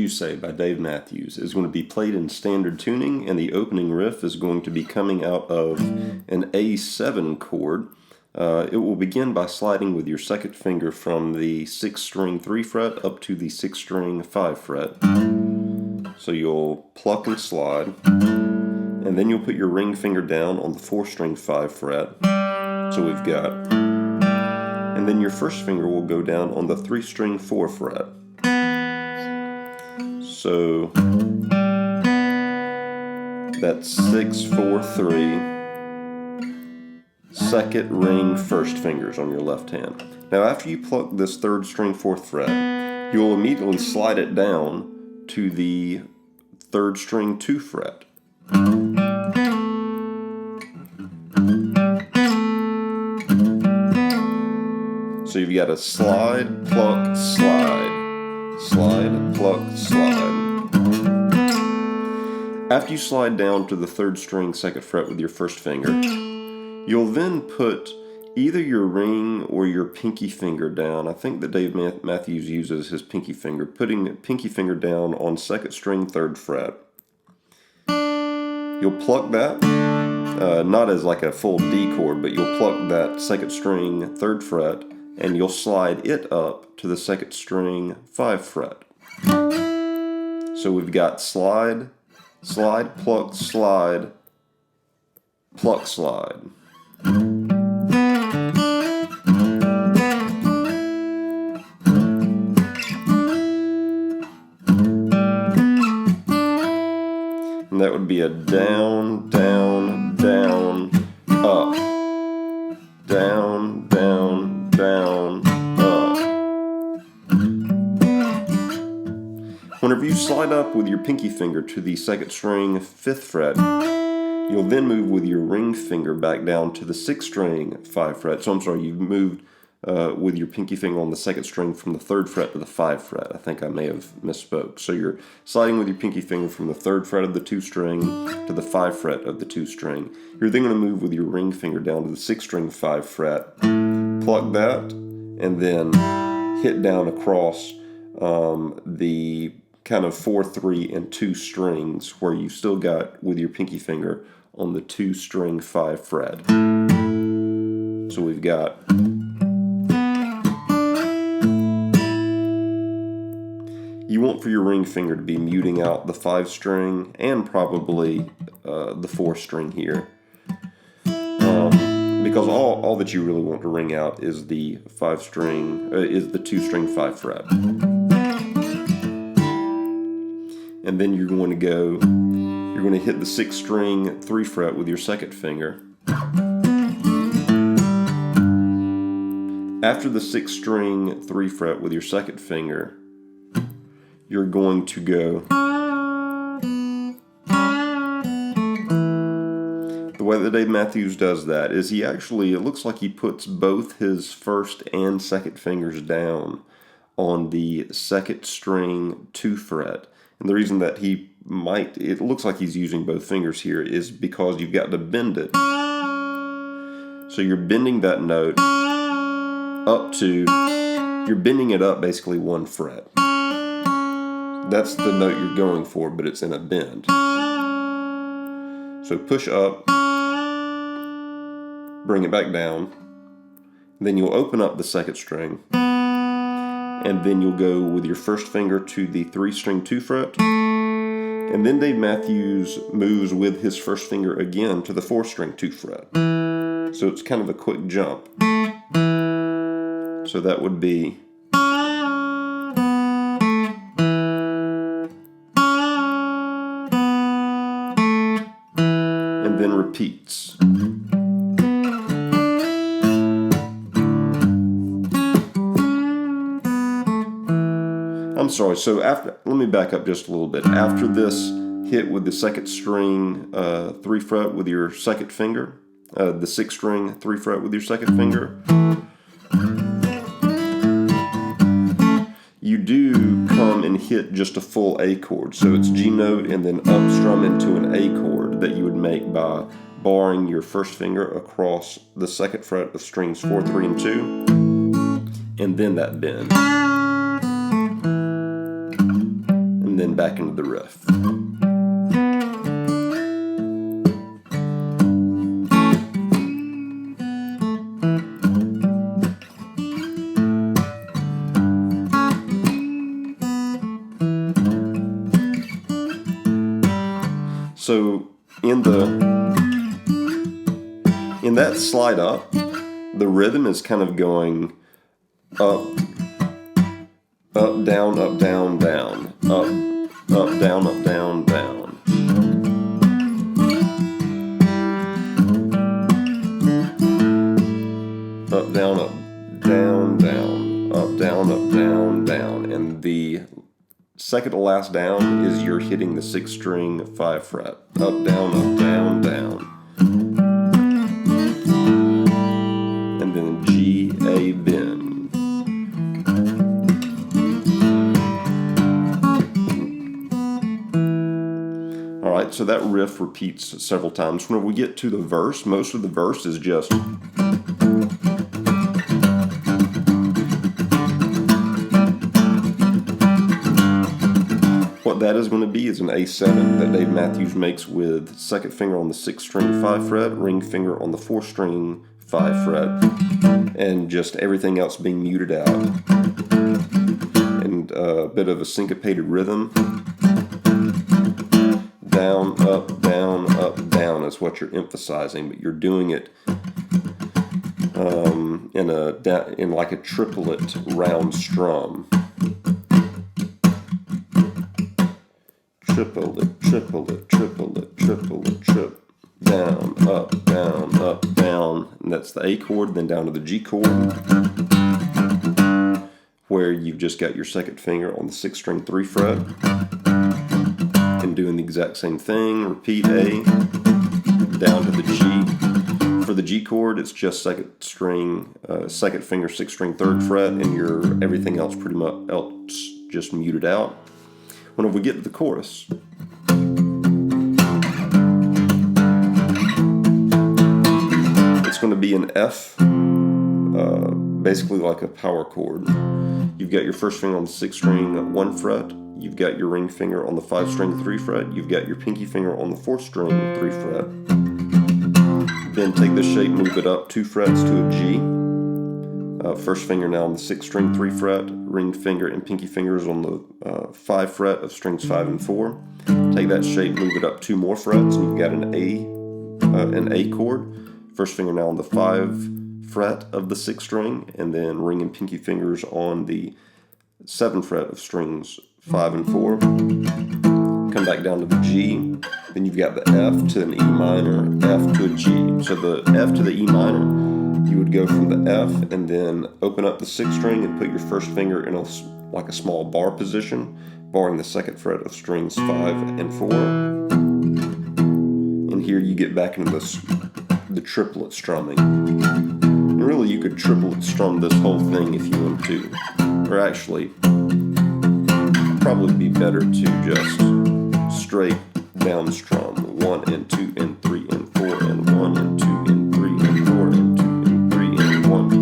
You Say by Dave Matthews is going to be played in standard tuning, and the opening riff is going to be coming out of an A7 chord. It will begin by sliding with your second finger from the 6th string 3 fret up to the 6th string 5 fret. So you'll pluck and slide, and then you'll put your ring finger down on the 4th string 5 fret. So we've got, and then your first finger will go down on the 3 string 4 fret. So that's 6, 4, 3, second ring, first fingers on your left hand. Now after you pluck this 3rd string 4th fret, you'll immediately slide it down to the 3rd string 2 fret. So you've got a slide, pluck, slide, slide, pluck, slide. After you slide down to the 3rd string 2nd fret with your first finger, you'll then put either your ring or your pinky finger down. I think that Dave Matthews uses his pinky finger, putting the pinky finger down on 2nd string 3rd fret. You'll pluck that, not as like a full D chord, but you'll pluck that 2nd string 3rd fret, and you'll slide it up to the 2nd string 5 fret. So we've got slide, slide, pluck, slide, pluck, slide. And that would be a down, down, down, up, down, down, down, up. Whenever you slide up with your pinky finger to the 2nd string 5th fret, you'll then move with your ring finger back down to the 6th string 5 fret. So I'm sorry, you've moved with your pinky finger on the 2nd string from the 3rd fret to the 5 fret. I think I may have misspoke. So you're sliding with your pinky finger from the 3rd fret of the 2 string to the 5 fret of the 2 string. You're then going to move with your ring finger down to the 6th string 5 fret, pluck that, and then hit down across the kind of 4, 3, and 2 strings where you still got with your pinky finger on the 2 string 5 fret. So we've got, you want for your ring finger to be muting out the 5 string and probably the 4 string here, because all that you really want to ring out is the 5 string, is the 2 string 5 fret. And then you're going to hit the 6th string 3 fret with your 2nd finger. After the 6th string 3 fret with your 2nd finger, you're going to go. The way that Dave Matthews does that is he actually, it looks like he puts both his 1st and 2nd fingers down on the 2nd string 2 fret. And the reason that it looks like he's using both fingers here is because you've got to bend it. So you're bending that note up to, you're bending it up basically 1 fret. That's the note you're going for, but it's in a bend. So push up, bring it back down, then you'll open up the 2nd string, and then you'll go with your first finger to the 3 string 2 fret, and then Dave Matthews moves with his first finger again to the 4 string 2 fret. So it's kind of a quick jump. So that would be, and then repeats. I'm sorry, so let me back up just a little bit. After this hit with the 2nd string 3 fret with your 2nd finger, the 6th string 3 fret with your 2nd finger, you do come and hit just a full A chord. So it's G note and then up strum into an A chord that you would make by barring your first finger across the 2nd fret of strings 4, 3, and 2, and then that bend. And and then back into the riff. So in that slide up, the rhythm is kind of going up, up, down, up, down, down, up, up, down, up, down, down. Up, down, up, down, down, up, down, up, down, down. And the second to last down is you're hitting the 6th string 5 fret. Up, down, down. And then G, A, bend. Alright, so that riff repeats several times. When we get to the verse, most of the verse is just... What that is going to be is an A7 that Dave Matthews makes with 2nd finger on the 6th string 5 fret, ring finger on the 4th string 5 fret, and just everything else being muted out. And a bit of a syncopated rhythm. Down, up, down is what you're emphasizing, but you're doing it in like a triplet round strum. Triplet, triplet, triplet, triplet, trip. Down, up, down. And that's the A chord, then down to the G chord, where you've just got your 2nd finger on the 6th string 3 fret, and doing the exact same thing. Repeat A, down to the G. For the G chord, it's just 2nd string, 2nd finger, 6th string 3rd fret, and everything else pretty much just muted out. When we get to the chorus, it's going to be an F, basically like a power chord. You've got your 1st finger on the 6th string 1 fret, you've got your ring finger on the 5th string 3 fret, you've got your pinky finger on the 4th string 3 fret. Then take the shape, move it up 2 frets to a G. 1st finger now on the 6th string 3 fret, ring finger and pinky fingers on the 5 fret of strings 5 and 4. Take that shape, move it up 2 more frets, and you've got an A chord. 1st finger now on the 5 fret of the 6th string, and then ring and pinky fingers on the 7th fret of strings 5 and 4. Come back down to the G. Then you've got the F to an E minor, F to a G. So the F to the E minor, you would go from the F and then open up the 6th string and put your 1st finger in like a small bar position, barring the 2nd fret of strings 5 and 4. And here you get back into the triplet strumming. And really you could triplet strum this whole thing if you want to. Or actually, probably be better to just straight down strum. 1 and 2 and 3 and 4 and 1 and 2 and 3 and 4 and 2 and 3 and 1.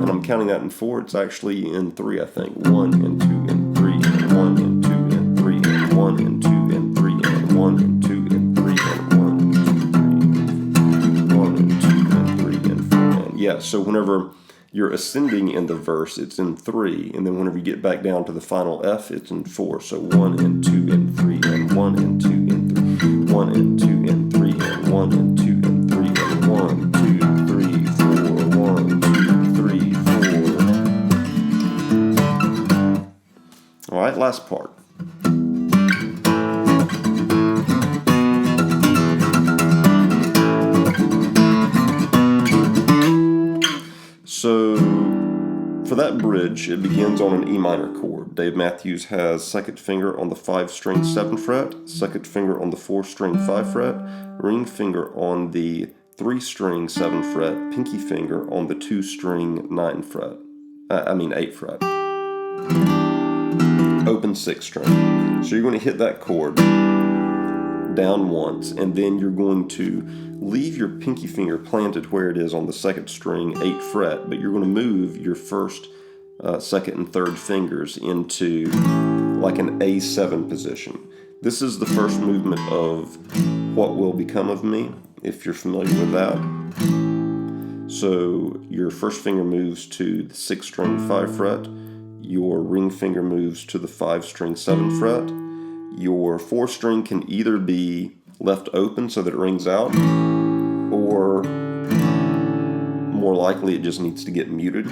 And I'm counting that in 4. It's actually in 3, I think. 1 and 2 and 3 and 1 and 2 and 3 and 1 and 2 and 3 and 1 and 2 and 3 and 1 and 2 1 and 2 and 3 and 4 and yeah. So whenever you're ascending in the verse, it's in 3, and then whenever you get back down to the final F, it's in 4. So 1 and 2 and 3 and 1 and 2 and 3, 1 and 2 and 3 and 1 and 2 and 3 and 1, 2, 3, 4, 1, 2, 3, 4. All right, last part. So for that bridge, it begins on an E minor chord. Dave Matthews has 2nd finger on the 5 string 7 fret, 2nd finger on the 4 string 5 fret, ring finger on the 3 string 7 fret, pinky finger on the 2 string 8 fret. Open 6th string. So you're going to hit that chord down once, and then you're going to leave your pinky finger planted where it is on the 2nd string 8 fret, but you're going to move your 1st, 2nd, and 3rd fingers into like an A7 position. This is the first movement of What Will Become of Me, if you're familiar with that. So your first finger moves to the 6th string 5 fret, your ring finger moves to the 5 string 7 fret, your 4th string can either be left open so that it rings out, or more likely it just needs to get muted.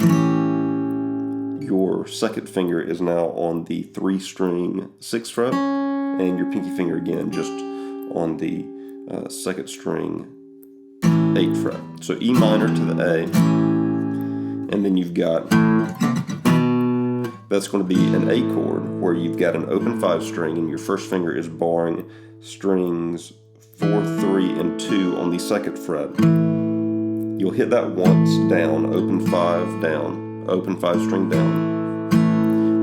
Your 2nd finger is now on the 3 string 6th fret, and your pinky finger again just on the 2nd string 8th fret. So E minor to the A, and then you've got, that's going to be an A chord where you've got an open 5 string and your first finger is barring strings 4, 3, and 2 on the 2nd fret. You'll hit that once down, open 5 down, open 5 string down.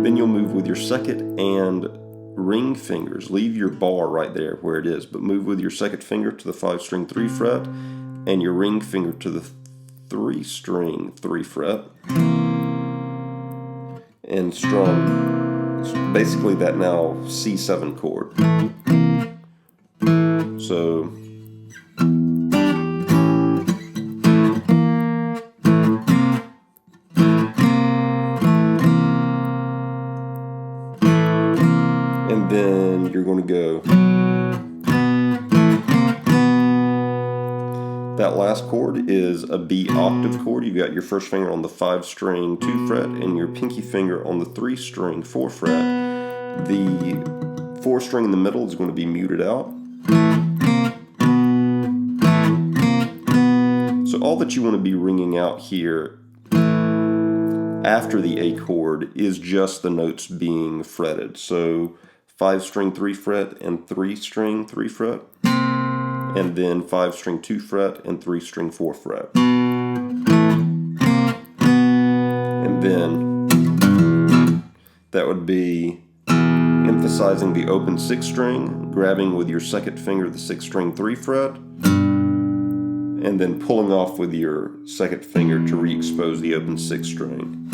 Then you'll move with your 2nd and ring fingers. Leave your bar right there where it is, but move with your 2nd finger to the 5 string 3 fret and your ring finger to the 3 string 3 fret and strum basically that now C7 chord. So and then you're going to go, that last chord is a B octave chord. You've got your first finger on the 5 string 2 fret and your pinky finger on the 3 string 4 fret. The 4th string in the middle is going to be muted out. So all that you want to be ringing out here after the A chord is just the notes being fretted. So 5 string 3 fret and 3 string 3 fret, and then 5 string 2 fret and 3 string 4 fret. And then that would be emphasizing the open 6th string, grabbing with your 2nd finger the 6th string 3 fret, and then pulling off with your 2nd finger to re-expose the open 6th string.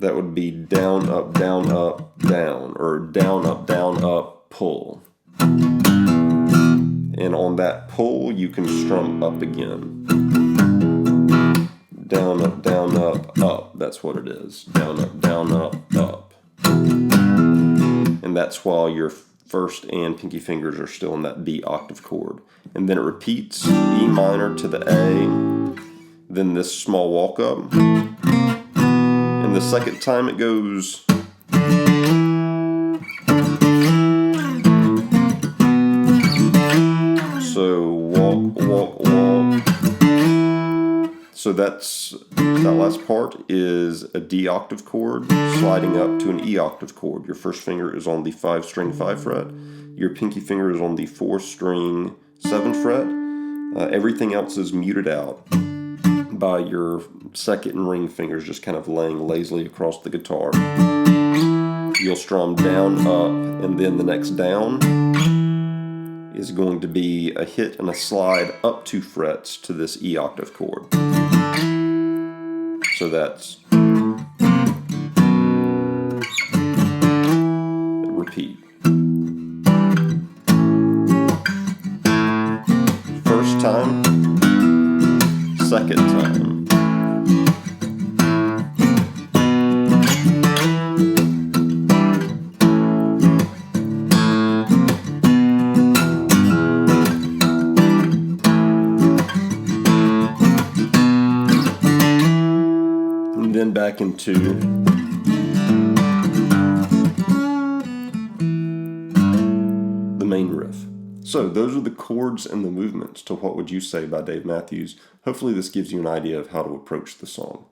That would be down, up, down, or down, up, pull. And on that pull, you can strum up again. Down, up. That's what it is. Down, up. And that's while your first and pinky fingers are still in that B octave chord. And then it repeats E minor to the A, then this small walk up. And the second time it goes, so walk. So that last part is a D octave chord sliding up to an E octave chord. Your first finger is on the 5 string 5 fret. Your pinky finger is on the 4 string 7 fret. Everything else is muted out by your 2nd and ring fingers just kind of laying lazily across the guitar. You'll strum down, up, and then the next down is going to be a hit and a slide up 2 frets to this E octave chord. So that's repeat. First time, second time. And then back into the main riff. So those are the chords and the movements to What Would You Say by Dave Matthews. Hopefully this gives you an idea of how to approach the song.